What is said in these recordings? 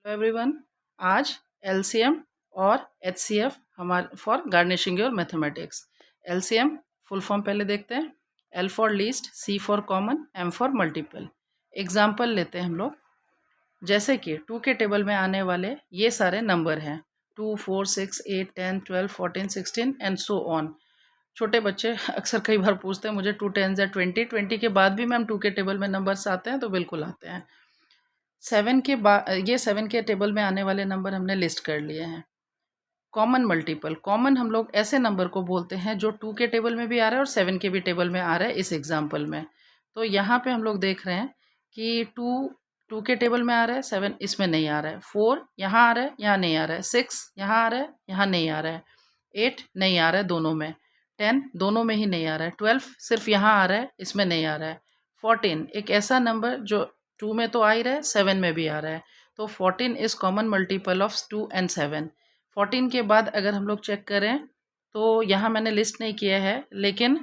Everyone, आज LCM और HCF हमारे for garnishing your mathematics. LCM full form पहले देखते हैं। L for least, C for common, M for multiple. Example लेते हैं हम लोग, जैसे कि 2 के टेबल में आने वाले ये सारे नंबर हैं 2, 4, 6, 8, 10, 12, 14, 16 एंड सो ऑन। छोटे बच्चे अक्सर कई बार पूछते हैं मुझे 2 10 या 20, 20 के बाद भी मैम 2 के टेबल में नंबर्स आते हैं, तो बिल्कुल आते हैं। 7 के बाद ये 7 के टेबल में आने वाले नंबर हमने लिस्ट कर लिए हैं। कॉमन मल्टीपल, कॉमन हम लोग ऐसे नंबर को बोलते हैं जो 2 के टेबल में भी आ रहा है और 7 के भी टेबल में आ रहा है इस एग्जाम्पल में। तो यहाँ पे हम लोग देख रहे हैं कि 2 के टेबल में आ रहा है, 7 इसमें नहीं आ रहा है, 4 यहाँ आ रहा है, यहाँ नहीं आ रहा है, 6 यहाँ आ रहा है, यहाँ नहीं आ रहा है, 8 नहीं आ रहा है दोनों में, 10 दोनों में ही नहीं आ रहा है, 12 सिर्फ यहाँ आ रहा है, इसमें नहीं आ रहा है, 14 एक ऐसा नंबर जो 2 में तो आ ही रहा है, 7 में भी आ रहा है। तो 14 is common multiple of 2 and 7। 14 के बाद अगर हम लोग चेक करें तो यहाँ मैंने लिस्ट नहीं किया है, लेकिन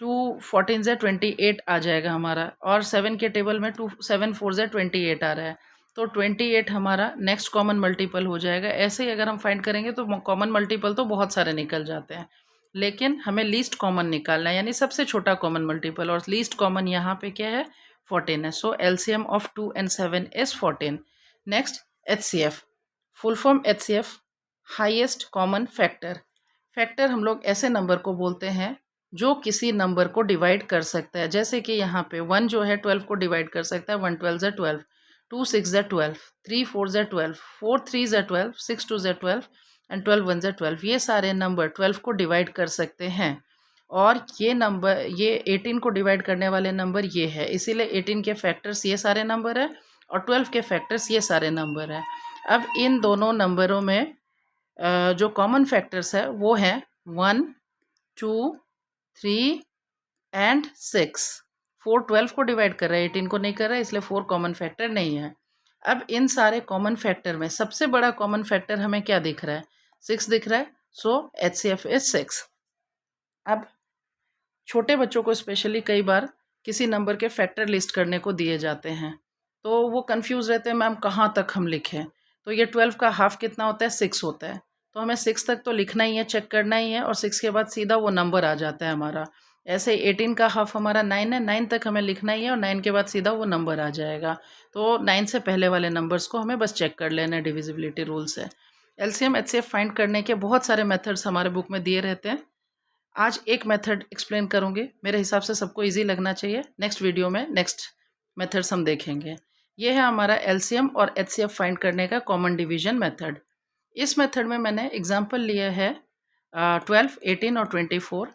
2 14 से 28 आ जाएगा हमारा, और 7 के टेबल में 2 7 4 से 28 आ रहा है, तो 28 हमारा नेक्स्ट कॉमन मल्टीपल हो जाएगा। ऐसे ही अगर हम फाइंड करेंगे तो कॉमन मल्टीपल तो बहुत सारे निकल जाते हैं, लेकिन हमें लीस्ट कॉमन निकालना है, यानी सबसे छोटा कॉमन मल्टीपल, और लीस्ट कॉमन यहाँ पे क्या है 14 है। So LCM of 2 and 7 is 14। Next HCF, full form HCF highest common factor. Factor हम लोग ऐसे नंबर को बोलते हैं जो किसी नंबर को डिवाइड कर सकता है, जैसे कि यहाँ पे 1 जो है 12 को डिवाइड कर सकता है, 1 12 ज़ा 12, 2 6 ज़ा 12, 3 4 ज़ा 12, 4 3 ज़ा 12, 6 2 ज़ा 12 एंड 12 1 ज़ा 12। ये सारे नंबर 12 को डिवाइड कर सकते हैं, और ये नंबर ये 18 को डिवाइड करने वाले नंबर ये है, इसीलिए 18 के फैक्टर्स ये सारे नंबर है और 12 के फैक्टर्स ये सारे नंबर हैं। अब इन दोनों नंबरों में जो कॉमन फैक्टर्स है वो है 1 2 3 एंड 6। 4 12 को डिवाइड कर रहा है, 18 को नहीं कर रहा है, इसलिए 4 कॉमन फैक्टर नहीं है। अब इन सारे कॉमन फैक्टर में सबसे बड़ा कॉमन फैक्टर हमें क्या दिख रहा है, 6 दिख रहा है, सो एचसीएफ इज 6। अब छोटे बच्चों को स्पेशली कई बार किसी नंबर के फैक्टर लिस्ट करने को दिए जाते हैं, तो वो कंफ्यूज रहते हैं मैम कहाँ तक हम लिखें। तो ये 12 का हाफ कितना होता है, 6 होता है, तो हमें 6 तक तो लिखना ही है, चेक करना ही है, और 6 के बाद सीधा वो नंबर आ जाता है हमारा। ऐसे 18 का हाफ हमारा 9 है, 9 तक हमें लिखना ही है, और 9 के बाद सीधा वो नंबर आ जाएगा। तो 9 से पहले वाले नंबर्स को हमें बस चेक कर लेना है डिविजिबिलिटी रूल से। एलसीएम एचसीएफ फाइंड करने के बहुत सारे मेथड्स हमारे बुक में दिए रहते हैं। आज एक मेथड एक्सप्लेन करूँगी, मेरे हिसाब से सबको इजी लगना चाहिए। नेक्स्ट वीडियो में नेक्स्ट मेथड्स हम देखेंगे। ये है हमारा एलसीएम और एचसीएफ फाइंड करने का कॉमन डिवीजन मेथड। इस मेथड में मैंने एग्जांपल लिया है 12, 18 और 24।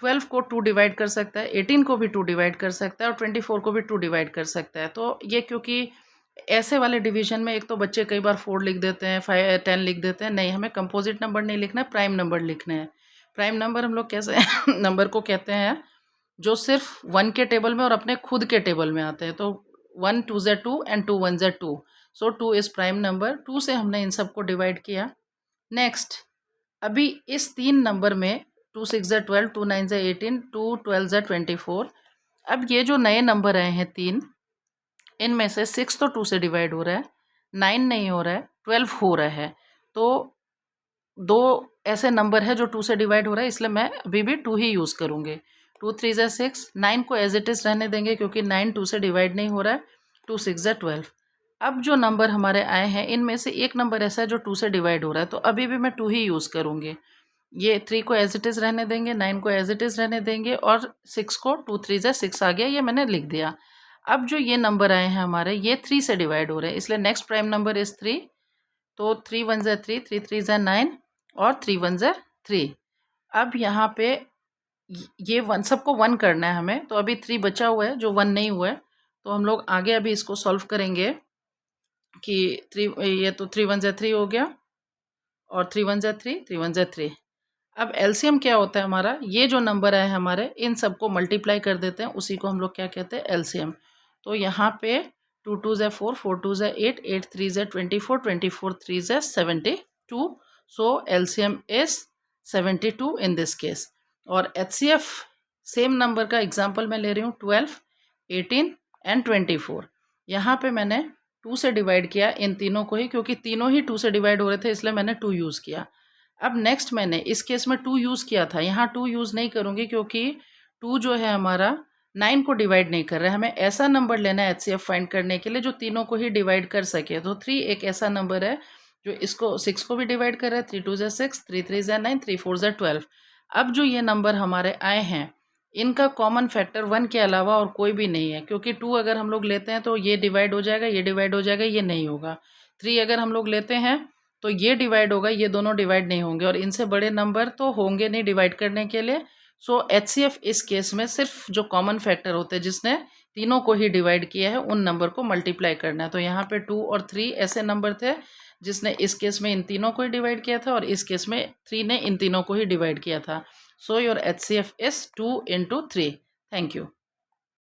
12 को 2 डिवाइड कर सकता है, 18 को भी 2 डिवाइड कर सकता है, और 24 को भी 2 डिवाइड कर सकता है। तो ये क्योंकि ऐसे वाले डिवीजन में एक तो बच्चे कई बार 4 लिख देते हैं, 5 10 लिख देते हैं, नहीं, हमें कंपोजिट नंबर नहीं लिखना है, प्राइम नंबर लिखने हैं। प्राइम नंबर हम लोग कैसे नंबर को कहते हैं जो सिर्फ 1 के टेबल में और अपने खुद के टेबल में आते हैं। तो 1 2 ज़ा 2 एंड 2 1 ज़ा 2, सो 2 इज़ प्राइम नंबर। 2 से हमने इन सबको डिवाइड किया। नेक्स्ट, अभी इस 3 नंबर में 2 6 ज़ा 12, 2 9 ज़ा 18, 2 12 ज़ा 24। अब ये जो नए नंबर आए हैं 3, इनमें से 6 तो 2 से डिवाइड हो रहा है, 9 नहीं हो रहा है, 12 हो रहा है। तो 2 ऐसे नंबर है जो 2 से डिवाइड हो रहा है, इसलिए मैं अभी भी 2 ही यूज़ करूँगी। 2 3 ज़ा 6, 9 को एज इट इज़ रहने देंगे क्योंकि 9 2 से डिवाइड नहीं हो रहा है, 2 6 ज़ा 12। अब जो नंबर हमारे आए हैं इनमें से एक नंबर ऐसा है जो 2 से डिवाइड हो रहा है, तो अभी भी मैं 2 ही यूज़ करूँगी। ये 3 को एज इट इज़ रहने देंगे, 9 को एज इट इज़ रहने देंगे, और 6 को 2 3 ज़ा 6 आ गया, ये मैंने लिख दिया। अब जो ये नंबर आए हैं हमारे, ये 3 से डिवाइड हो रहे हैं, इसलिए नेक्स्ट प्राइम नंबर इज़ 3। तो 3 1 ज़ा 3, 3 3 ज़ा 9, और 3 1 ज़ा 3। अब यहाँ पे ये 1 सबको 1 करना है हमें, तो अभी 3 बचा हुआ है जो 1 नहीं हुआ है, तो हम लोग आगे अभी इसको सॉल्व करेंगे कि 3 ये तो 3 1 ज़ा 3 हो गया, और 3 1 ज़ा 3, 3 1 ज़ा 3। अब एलसीएम क्या होता है हमारा, ये जो नंबर है हमारे इन सबको मल्टीप्लाई कर देते हैं, उसी को हम लोग क्या कहते हैं, एलसीएम। तो यहाँ पे 2 2 ज़ा 4, 4 2 ज़ा 8, 8 3 ज़ा 24, 24 3 ज़ा 72। So LCM is 72 in this case. और एचसीएफ सेम नंबर का एग्जांपल मैं ले रही हूँ 12, 18 एंड 24। यहाँ पे मैंने 2 से डिवाइड किया इन तीनों को ही, क्योंकि तीनों ही 2 से डिवाइड हो रहे थे इसलिए मैंने 2 यूज़ किया। अब नेक्स्ट मैंने इस केस में 2 यूज़ किया था, यहाँ 2 यूज़ नहीं करूँगी क्योंकि 2 जो है हमारा 9 को डिवाइड नहीं कर रहा है। हमें ऐसा नंबर लेना है एचसीएफ फाइंड करने के लिए जो तीनों को ही डिवाइड कर सके। तो 3 एक ऐसा नंबर है जो इसको 6 को भी डिवाइड कर रहा है। 3 2 ज़ा 6, 3 3 ज़ा 9, 3 4 ज़ा 12। अब जो ये नंबर हमारे आए हैं इनका कॉमन फैक्टर 1 के अलावा और कोई भी नहीं है, क्योंकि 2 अगर हम लोग लेते हैं तो ये डिवाइड हो जाएगा, ये डिवाइड हो जाएगा, ये नहीं होगा। 3 अगर हम लोग लेते हैं तो ये डिवाइड होगा, ये दोनों डिवाइड नहीं होंगे, और इनसे बड़े नंबर तो होंगे नहीं डिवाइड करने के लिए। सो एचसीएफ इस केस में सिर्फ जो कॉमन फैक्टर होते हैं जिसने तीनों को ही डिवाइड किया है उन नंबर को मल्टीप्लाई करना है। तो यहाँ पे 2 और 3 ऐसे नंबर थे जिसने इस केस में इन तीनों को ही डिवाइड किया था और इस केस में 3 ने इन तीनों को ही डिवाइड किया था। So your HCF is 2 into 3। Thank you.